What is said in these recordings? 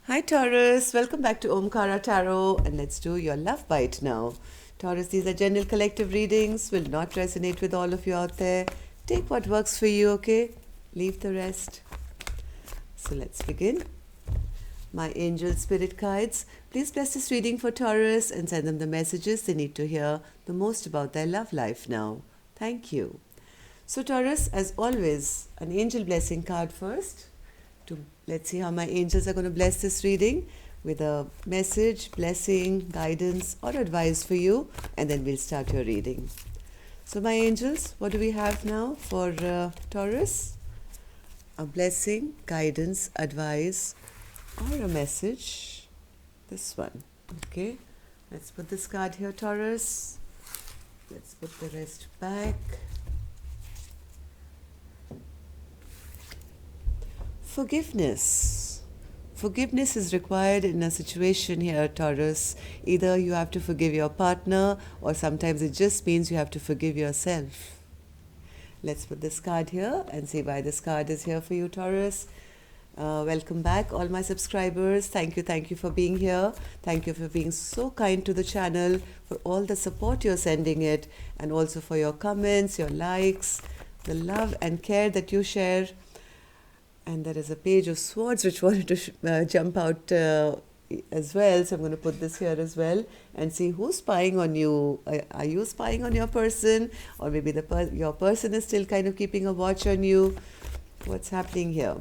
Hi Taurus, welcome back to Omkara Tarot and let's do your love bite now. Taurus, these are general collective readings, will not resonate with all of you out there. Take what works for you, okay? Leave the rest. So let's begin. My angel spirit guides, please bless this reading for Taurus and send them the messages they need to hear the most about their love life now. Thank you. So Taurus, as always, an angel blessing card first. Let's see how my angels are going to bless this reading with a message, blessing, guidance, or advice for you, and then we'll start your reading. So, my angels, what do we have now for Taurus? A blessing, guidance, advice, or a message. This one. Okay, let's put this card here, Taurus. Let's put the rest back. Forgiveness. Forgiveness is required in a situation here, Taurus. Either you have to forgive your partner, or sometimes it just means you have to forgive yourself. Let's put this card here and see why this card is here for you, Taurus. Welcome back, all my subscribers. Thank you for being here. Thank you for being so kind to the channel, for all the support you're sending it, and also for your comments, your likes, the love and care that you share. And there is a page of swords which wanted to jump out as well. So I'm going to put this here as well and see who's spying on you. Are you spying on your person? Or maybe your person is still kind of keeping a watch on you. What's happening here?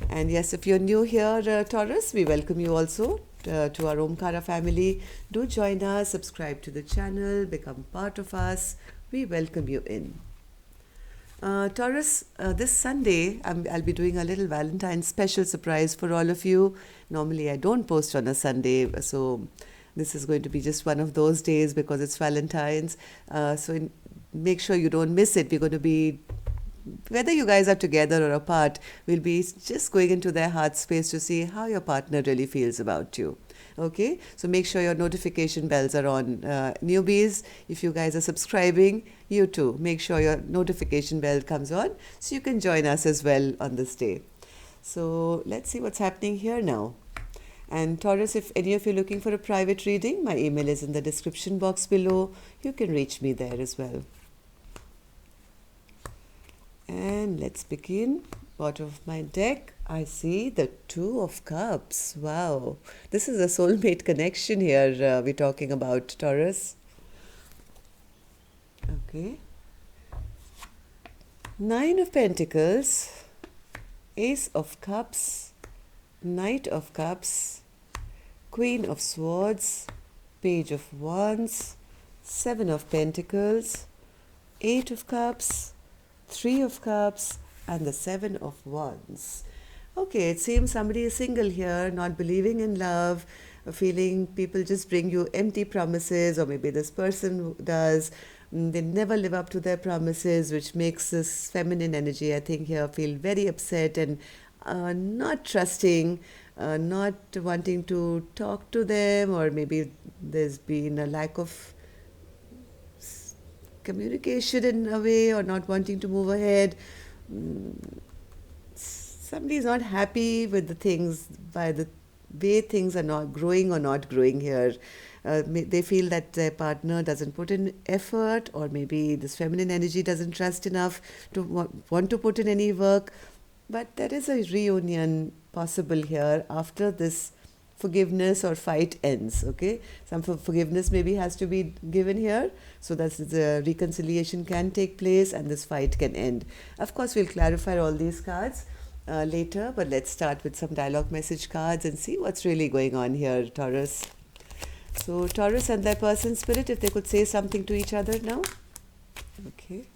And yes, if you're new here, Taurus, we welcome you also to our Omkara family. Do join us, subscribe to the channel, become part of us. We welcome you in. Taurus, this Sunday, I'll be doing a little Valentine's special surprise for all of you. Normally, I don't post on a Sunday, so this is going to be just one of those days because it's Valentine's. Make sure you don't miss it. We're going to be, whether you guys are together or apart, we'll be just going into their heart space to see how your partner really feels about you. Okay, so make sure your notification bells are on. Newbies, if you guys are subscribing, you too, make sure your notification bell comes on so you can join us as well on this day. So let's see what's happening here now. And Taurus, if any of you are looking for a private reading, my email is in the description box below. You can reach me there as well. And let's begin. Bottom of my deck, I see the Two of Cups. Wow. This is a soulmate connection here we're talking about, Taurus. Okay. Nine of Pentacles, Ace of Cups, Knight of Cups, Queen of Swords, Page of Wands, Seven of Pentacles, Eight of Cups, Three of Cups, and the Seven of Wands. Okay, it seems somebody is single here, not believing in love, feeling people just bring you empty promises, or maybe this person does. They never live up to their promises, which makes this feminine energy, I think, here feel very upset and not trusting, not wanting to talk to them, or maybe there's been a lack of communication in a way, or not wanting to move ahead. Somebody is not happy with the things, by the way things are not growing or not growing here. They feel that their partner doesn't put in effort, or maybe this feminine energy doesn't trust enough to want to put in any work. But there is a reunion possible here after this forgiveness or fight ends. Okay, some forgiveness maybe has to be given here so that the reconciliation can take place and this fight can end. Of course, we'll clarify all these cards later, but let's start with some dialogue message cards and see what's really going on here, Taurus. So Taurus and their person spirit, if they could say something to each other now. Okay,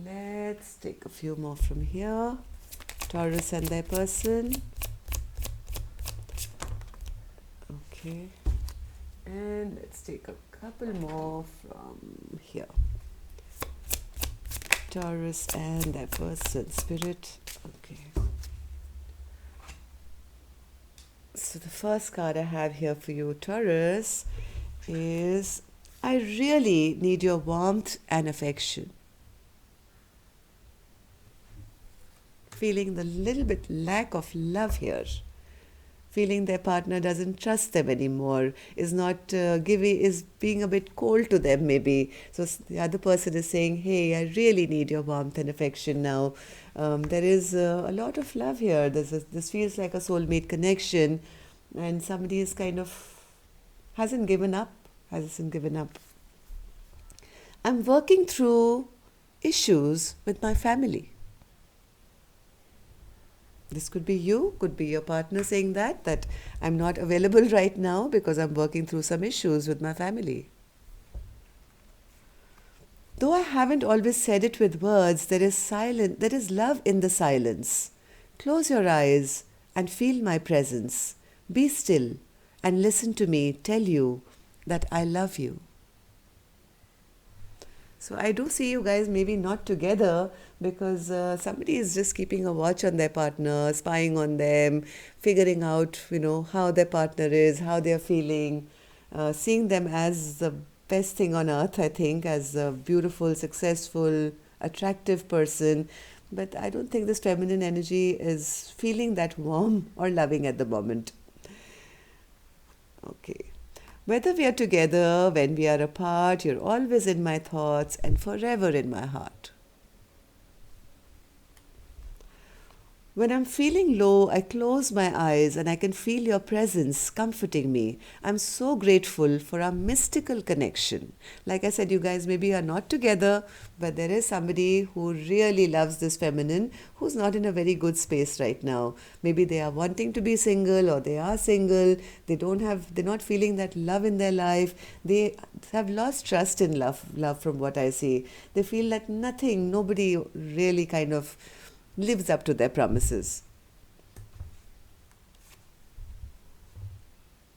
let's take a few more from here. Taurus and their person. Okay, and let's take a couple more from here. Taurus and their person spirit. Okay. So the first card I have here for you, Taurus, is I really need your warmth and affection. feeling the little bit lack of love here, feeling their partner doesn't trust them anymore, is not giving, is being a bit cold to them maybe. So the other person is saying, hey, I really need your warmth and affection now. There is a lot of love here. This feels like a soulmate connection, and somebody is kind of hasn't given up. I'm working through issues with my family. This could be you, could be your partner saying that I'm not available right now because I'm working through some issues with my family. Though I haven't always said it with words, there is love in the silence. Close your eyes and feel my presence. Be still and listen to me tell you that I love you. So I do see you guys maybe not together because somebody is just keeping a watch on their partner, spying on them, figuring out, how their partner is, how they're feeling, seeing them as the best thing on earth, I think, as a beautiful, successful, attractive person. But I don't think this feminine energy is feeling that warm or loving at the moment. Okay. Whether we are together, when we are apart, you're always in my thoughts and forever in my heart. When I'm feeling low, I close my eyes and I can feel your presence comforting me. I'm so grateful for our mystical connection. Like I said, you guys maybe are not together, but there is somebody who really loves this feminine who's not in a very good space right now. Maybe they are wanting to be single or they are single. They're not feeling that love in their life. They have lost trust in love from what I see. They feel that nobody really kind of lives up to their promises.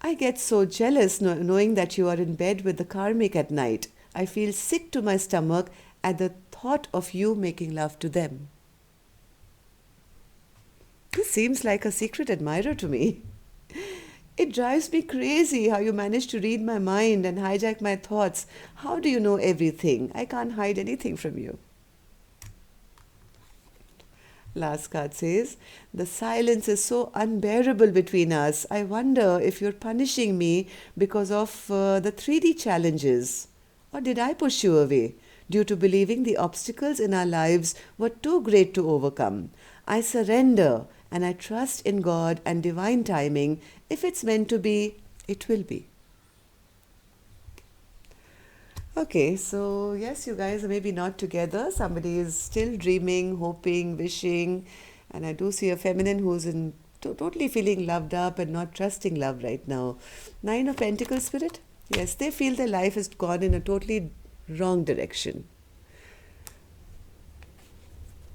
I get so jealous knowing that you are in bed with the karmic at night. I feel sick to my stomach at the thought of you making love to them. This seems like a secret admirer to me. It drives me crazy how you manage to read my mind and hijack my thoughts. How do you know everything? I can't hide anything from you. Last card says, the silence is so unbearable between us. I wonder if you're punishing me because of the 3D challenges. Or did I push you away due to believing the obstacles in our lives were too great to overcome? I surrender and I trust in God and divine timing. If it's meant to be, it will be. Okay, so yes, you guys are maybe not together. Somebody is still dreaming, hoping, wishing. And I do see a feminine who's totally feeling loved up and not trusting love right now. 9 of Pentacles, Spirit. Yes, they feel their life has gone in a totally wrong direction.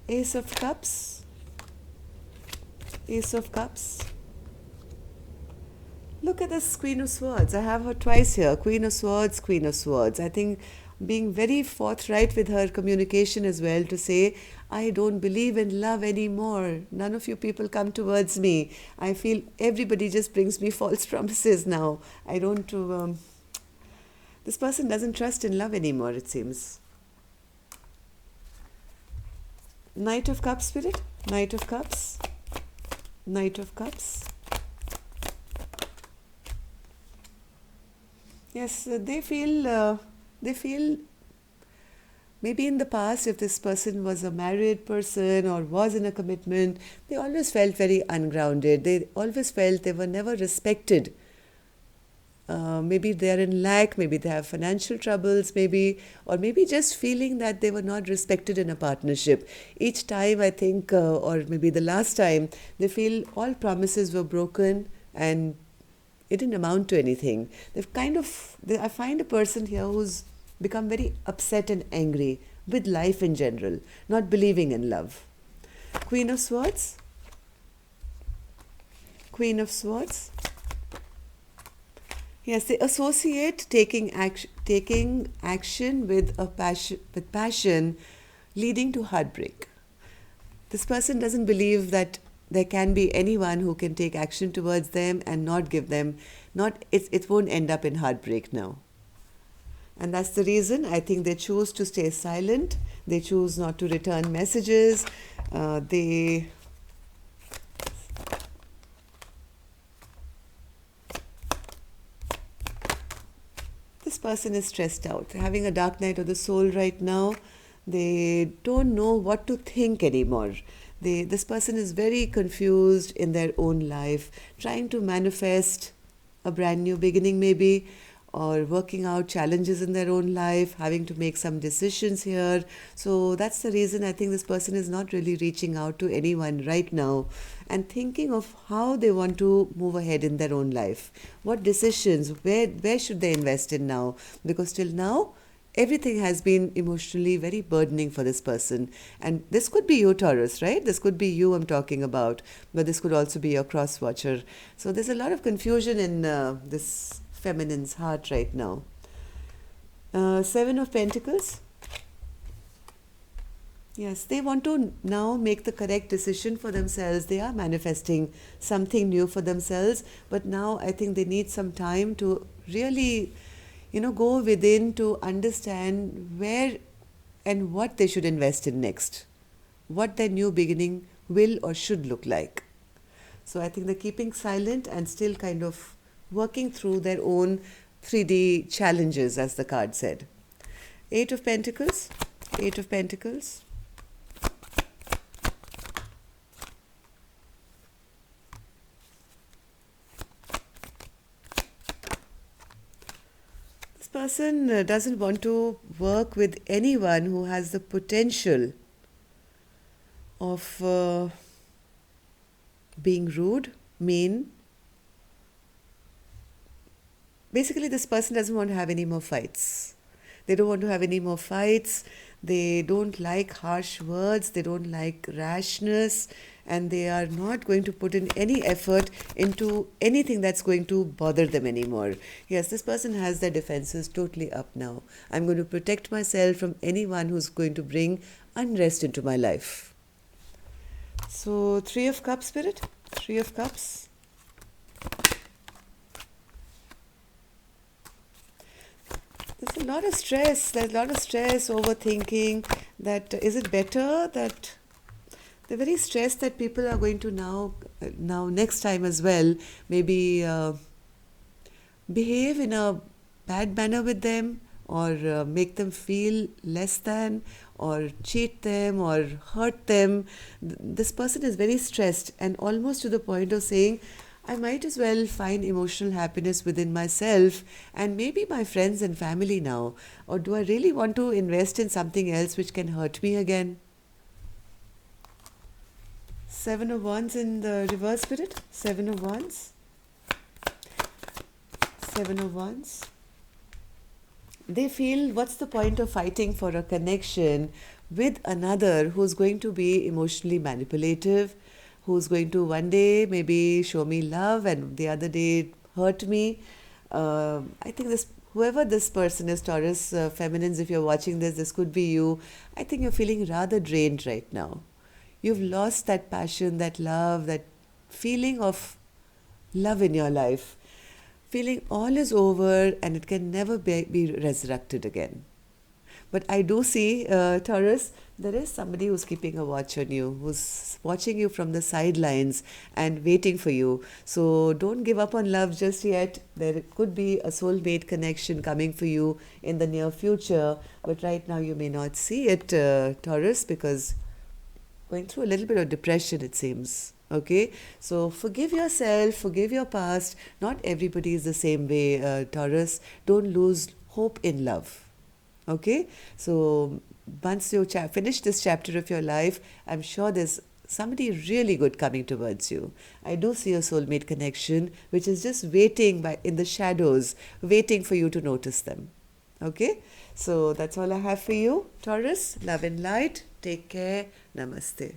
Ace of Cups. Ace of Cups. Look at this Queen of Swords. I have her twice here. Queen of Swords, Queen of Swords. I think being very forthright with her communication as well to say, I don't believe in love anymore. None of you people come towards me. I feel everybody just brings me false promises now. I don't... this person doesn't trust in love anymore, it seems. Knight of Cups, Spirit. Knight of Cups. Knight of Cups. Yes, they feel maybe in the past, if this person was a married person or was in a commitment, they always felt very ungrounded. They always felt they were never respected. Maybe they're in lack, maybe they have financial troubles, or maybe just feeling that they were not respected in a partnership. Each time, I think, or maybe the last time, they feel all promises were broken and it didn't amount to anything. I find a person here who's become very upset and angry with life in general, not believing in love. Queen of Swords. Queen of Swords. Yes, they associate taking action with passion, leading to heartbreak. This person doesn't believe that there can be anyone who can take action towards them and not give them, it won't end up in heartbreak now. And that's the reason I think they choose to stay silent. They choose not to return messages. This person is stressed out, having a dark night of the soul right now. They don't know what to think anymore. This person is very confused in their own life, trying to manifest a brand new beginning maybe, or working out challenges in their own life, having to make some decisions here. So that's the reason I think this person is not really reaching out to anyone right now and thinking of how they want to move ahead in their own life. What decisions, where should they invest in now? Because till now, everything has been emotionally very burdening for this person. And this could be you, Taurus, right? This could be you I'm talking about, but this could also be your cross watcher. So there's a lot of confusion in this feminine's heart right now. Seven of Pentacles. Yes, they want to now make the correct decision for themselves. They are manifesting something new for themselves, but now I think they need some time to really, go within to understand where and what they should invest in next, what their new beginning will or should look like. So I think they're keeping silent and still kind of working through their own 3D challenges, as the card said. Eight of Pentacles. Eight of Pentacles. This person doesn't want to work with anyone who has the potential of being rude, mean. Basically, this person doesn't want to have any more fights. They don't want to have any more fights. They don't like harsh words. They don't like rashness. And they are not going to put in any effort into anything that's going to bother them anymore. Yes, this person has their defenses totally up now. I'm going to protect myself from anyone who's going to bring unrest into my life. So, Three of Cups, Spirit. Three of Cups. There's a lot of stress. There's a lot of stress, overthinking. That is it better that they're very stressed that people are going to now next time as well, maybe behave in a bad manner with them, or make them feel less than, or cheat them, or hurt them. This person is very stressed and almost to the point of saying, I might as well find emotional happiness within myself and maybe my friends and family now. Or do I really want to invest in something else which can hurt me again? Seven of Wands in the reverse, Spirit. Seven of Wands. Seven of Wands. They feel, what's the point of fighting for a connection with another who's going to be emotionally manipulative, who's going to one day maybe show me love and the other day hurt me. I think whoever this person is, Taurus, feminines, if you're watching this could be you. I think you're feeling rather drained right now. You've lost that passion, that love, that feeling of love in your life. Feeling all is over and it can never be resurrected again. But I do see, Taurus, there is somebody who's keeping a watch on you, who's watching you from the sidelines and waiting for you. So don't give up on love just yet. There could be a soulmate connection coming for you in the near future. But right now you may not see it, Taurus, because going through a little bit of depression, it seems. Okay, so forgive yourself, forgive your past. Not everybody is the same way, Taurus. Don't lose hope in love. Okay, so once you finish this chapter of your life, I'm sure there's somebody really good coming towards you. I do see a soulmate connection which is just waiting in the shadows, waiting for you to notice them. Okay, so that's all I have for you, Taurus. Love and light. Take care. Namaste.